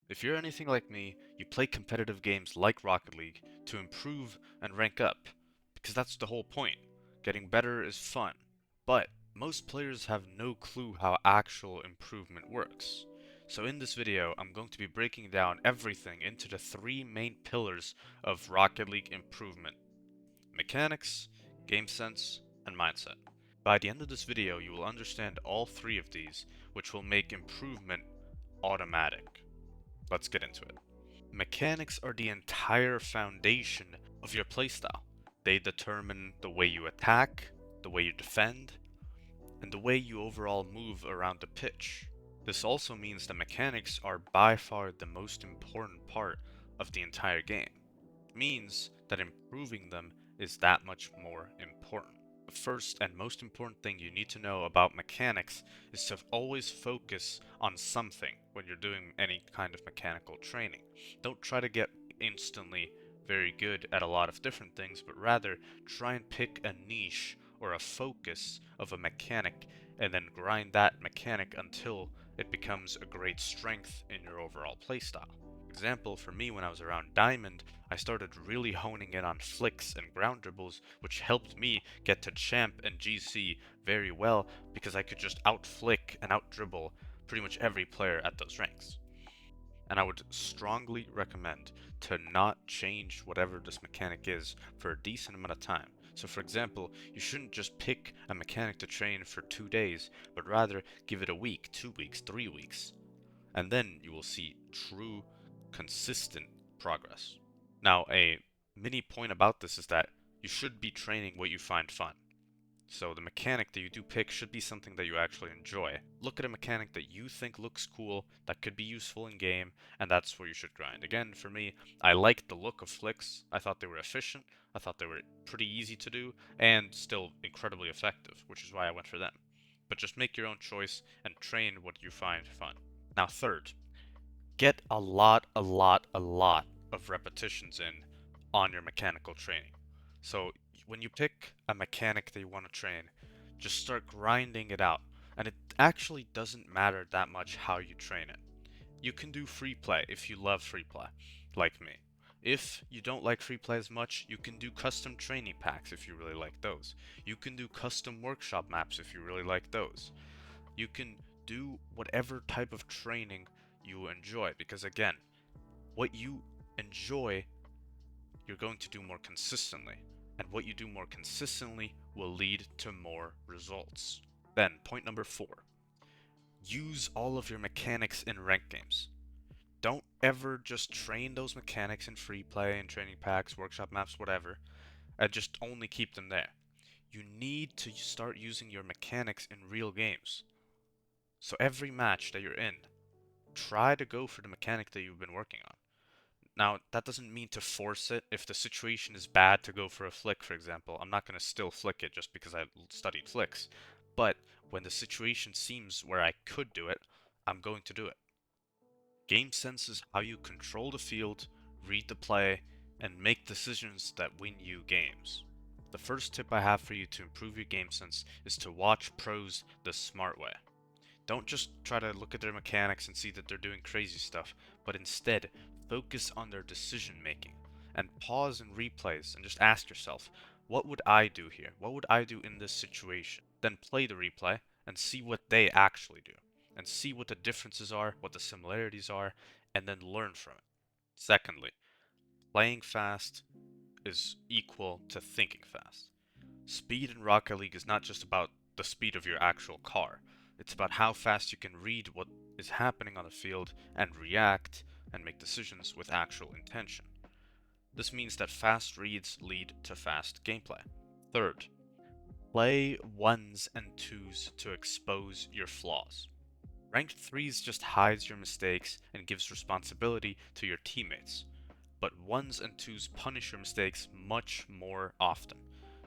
If you're anything like me, you play competitive games like Rocket League to improve and rank up, because that's the whole point. Getting better is fun. But most players have no clue how actual improvement works. So in this video, I'm going to be breaking down everything into the three main pillars of Rocket League improvement: mechanics, game sense, and mindset. By the end of this video, you will understand all three of these, which will make improvement automatic. Let's get into it. Mechanics are the entire foundation of your playstyle. They determine the way you attack, the way you defend, and the way you overall move around the pitch. This also means that mechanics are by far the most important part of the entire game. It means that improving them is that much more important. The first and most important thing you need to know about mechanics is to always focus on something when you're doing any kind of mechanical training. Don't try to get instantly very good at a lot of different things, but rather try and pick a niche or a focus of a mechanic and then grind that mechanic until it becomes a great strength in your overall playstyle. Example, for me when I was around Diamond, I started really honing in on flicks and ground dribbles, which helped me get to Champ and GC very well because I could just out flick and out dribble pretty much every player at those ranks. And I would strongly recommend to not change whatever this mechanic is for a decent amount of time. So for example, you shouldn't just pick a mechanic to train for 2 days, but rather give it a week, 2 weeks, 3 weeks, and then you will see true, consistent progress. Now, a mini point about this is that you should be training what you find fun. So the mechanic that you do pick should be something that you actually enjoy. Look at a mechanic that you think looks cool, that could be useful in game, and that's where you should grind. Again, for me, I liked the look of flicks. I thought they were efficient. I thought they were pretty easy to do, and still incredibly effective, which is why I went for them. But just make your own choice and train what you find fun. Now, third, get a lot of repetitions in on your mechanical training. So when you pick a mechanic that you want to train, just start grinding it out. And it actually doesn't matter that much how you train it. You can do free play if you love free play, like me. If you don't like free play as much, you can do custom training packs if you really like those. You can do custom workshop maps if you really like those. You can do whatever type of training you enjoy, because again, what you enjoy, you're going to do more consistently, and what you do more consistently will lead to more results. Then, point number 4, use all of your mechanics in ranked games. Don't ever just train those mechanics in free play and training packs, workshop maps, whatever, and just only keep them there. You need to start using your mechanics in real games. So every match that you're in, try to go for the mechanic that you've been working on. Now, that doesn't mean to force it. If the situation is bad to go for a flick, for example, I'm not going to still flick it just because I studied flicks. But when the situation seems where I could do it, I'm going to do it. Game sense is how you control the field, read the play, and make decisions that win you games. The first tip I have for you to improve your game sense is to watch pros the smart way. Don't just try to look at their mechanics and see that they're doing crazy stuff, but instead focus on their decision making and pause and replays and just ask yourself, what would I do here? What would I do in this situation? Then play the replay and see what they actually do and see what the differences are, what the similarities are, and then learn from it. Secondly, playing fast is equal to thinking fast. Speed in Rocket League is not just about the speed of your actual car. It's about how fast you can read what is happening on the field and react and make decisions with actual intention. This means that fast reads lead to fast gameplay. Third, play ones and twos to expose your flaws. Ranked threes just hides your mistakes and gives responsibility to your teammates, but ones and twos punish your mistakes much more often.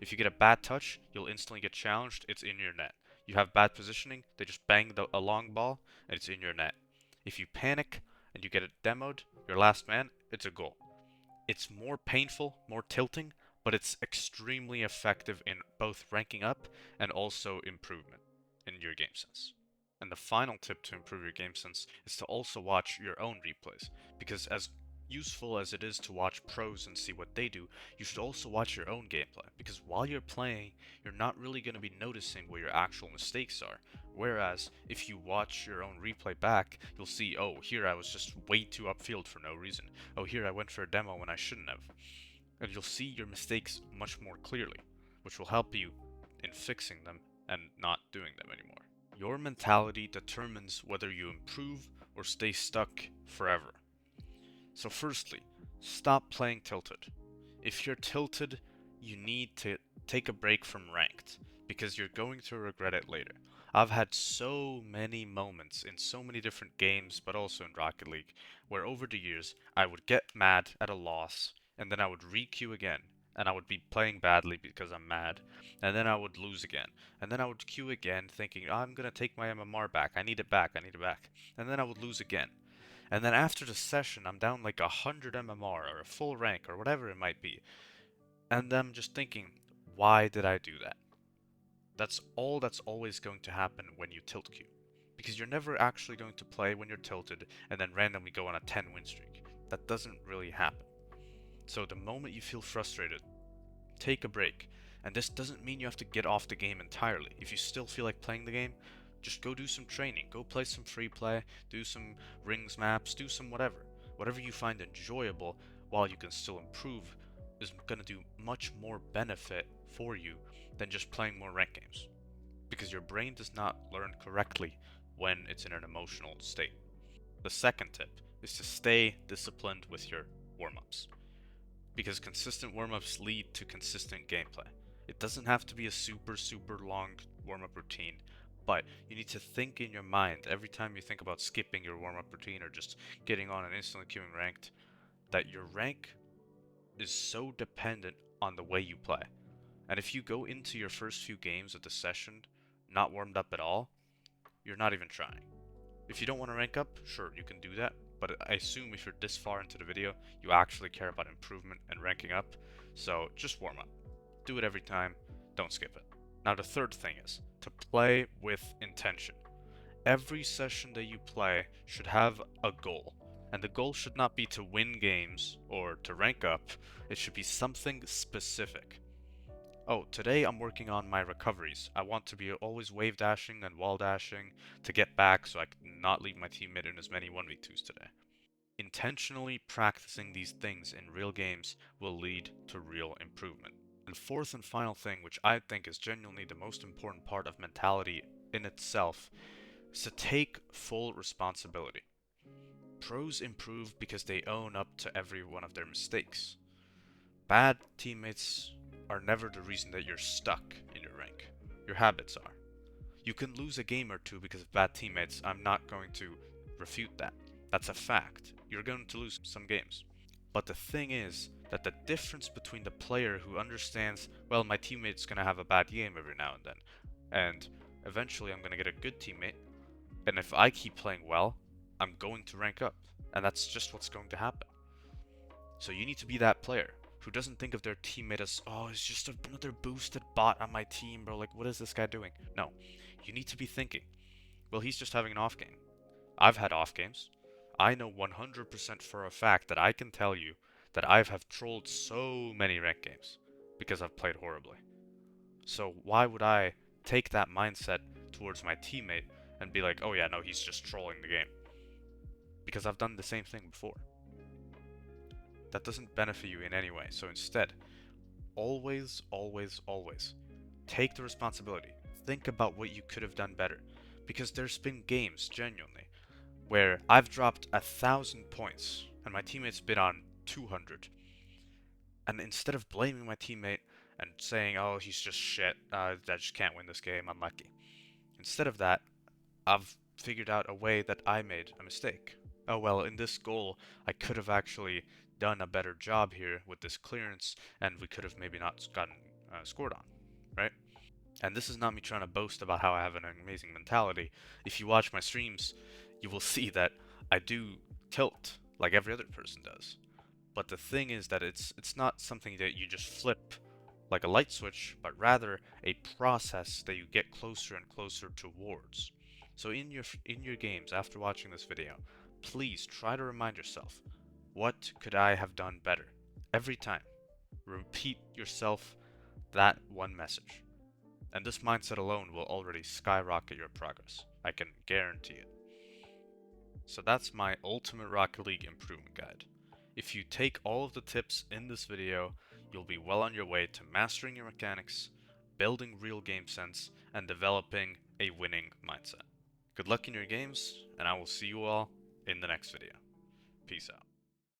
If you get a bad touch, you'll instantly get challenged, it's in your net. You have bad positioning, they just bang a long ball, and it's in your net. If you panic and you get it demoed, your last man, it's a goal. It's more painful, more tilting, but it's extremely effective in both ranking up and also improvement in your game sense. And the final tip to improve your game sense is to also watch your own replays, because as useful as it is to watch pros and see what they do, you should also watch your own gameplay, because while you're playing, you're not really going to be noticing where your actual mistakes are. Whereas, if you watch your own replay back, you'll see, oh, here I was just way too upfield for no reason. Oh, here I went for a demo when I shouldn't have. And you'll see your mistakes much more clearly, which will help you in fixing them and not doing them anymore. Your mentality determines whether you improve or stay stuck forever. So firstly, stop playing tilted. If you're tilted, you need to take a break from ranked, because you're going to regret it later. I've had so many moments in so many different games, but also in Rocket League, where over the years I would get mad at a loss, and then I would re-queue again, and I would be playing badly because I'm mad, and then I would lose again, and then I would queue again thinking, I'm gonna take my MMR back, I need it back, I need it back, and then I would lose again. And then after the session, I'm down like 100 MMR or a full rank or whatever it might be. And I'm just thinking, why did I do that? That's always going to happen when you tilt queue. Because you're never actually going to play when you're tilted and then randomly go on a 10 win streak. That doesn't really happen. So the moment you feel frustrated, take a break. And this doesn't mean you have to get off the game entirely. If you still feel like playing the game, just go do some training, go play some free play, do some rings maps, do some whatever. Whatever you find enjoyable while you can still improve is going to do much more benefit for you than just playing more rank games. Because your brain does not learn correctly when it's in an emotional state. The second tip is to stay disciplined with your warm-ups, because consistent warm-ups lead to consistent gameplay. It doesn't have to be a super long warm-up routine, but you need to think in your mind every time you think about skipping your warm-up routine or just getting on and instantly queuing ranked, that your rank is so dependent on the way you play. And if you go into your first few games of the session not warmed up at all, you're not even trying. If you don't want to rank up, sure, you can do that, but I assume if you're this far into the video, you actually care about improvement and ranking up, so just warm up. Do it every time, don't skip it. Now the third thing is to play with intention. Every session that you play should have a goal, and the goal should not be to win games or to rank up, it should be something specific. Oh, today I'm working on my recoveries. I want to be always wave dashing and wall dashing to get back so I can not leave my teammate in as many 1v2s today. Intentionally practicing these things in real games will lead to real improvement. And fourth and final thing, which I think is genuinely the most important part of mentality in itself, is to take full responsibility. Pros improve because they own up to every one of their mistakes. Bad teammates are never the reason that you're stuck in your rank. Your habits are. You can lose a game or two because of bad teammates. I'm not going to refute that. That's a fact. You're going to lose some games. But the thing is that the difference between the player who understands, well, my teammate's going to have a bad game every now and then, and eventually I'm going to get a good teammate, and if I keep playing well, I'm going to rank up. And that's just what's going to happen. So you need to be that player who doesn't think of their teammate as, oh, it's just another boosted bot on my team, bro. Like, what is this guy doing? No. You need to be thinking, well, he's just having an off game. I've had off games. I know 100% for a fact that I can tell you that I have trolled so many ranked games because I've played horribly. So why would I take that mindset towards my teammate and be like, oh yeah, no, he's just trolling the game? Because I've done the same thing before. That doesn't benefit you in any way. So instead, always take the responsibility. Think about what you could have done better. Because there's been games, genuinely, where I've dropped 1,000 points and my teammate's been on 200. And instead of blaming my teammate and saying, oh, he's just shit, I just can't win this game, unlucky. Instead of that, I've figured out a way that I made a mistake. Oh well, in this goal, I could have actually done a better job here with this clearance, and we could have maybe not gotten scored on, right? And this is not me trying to boast about how I have an amazing mentality. If you watch my streams, you will see that I do tilt like every other person does. But the thing is that it's not something that you just flip like a light switch, but rather a process that you get closer and closer towards. So in your games after watching this video, please try to remind yourself, what could I have done better? Every time. Repeat yourself that one message. And this mindset alone will already skyrocket your progress. I can guarantee it. So that's my Ultimate Rocket League improvement guide. If you take all of the tips in this video, you'll be well on your way to mastering your mechanics, building real game sense, and developing a winning mindset. Good luck in your games, and I will see you all in the next video. Peace out.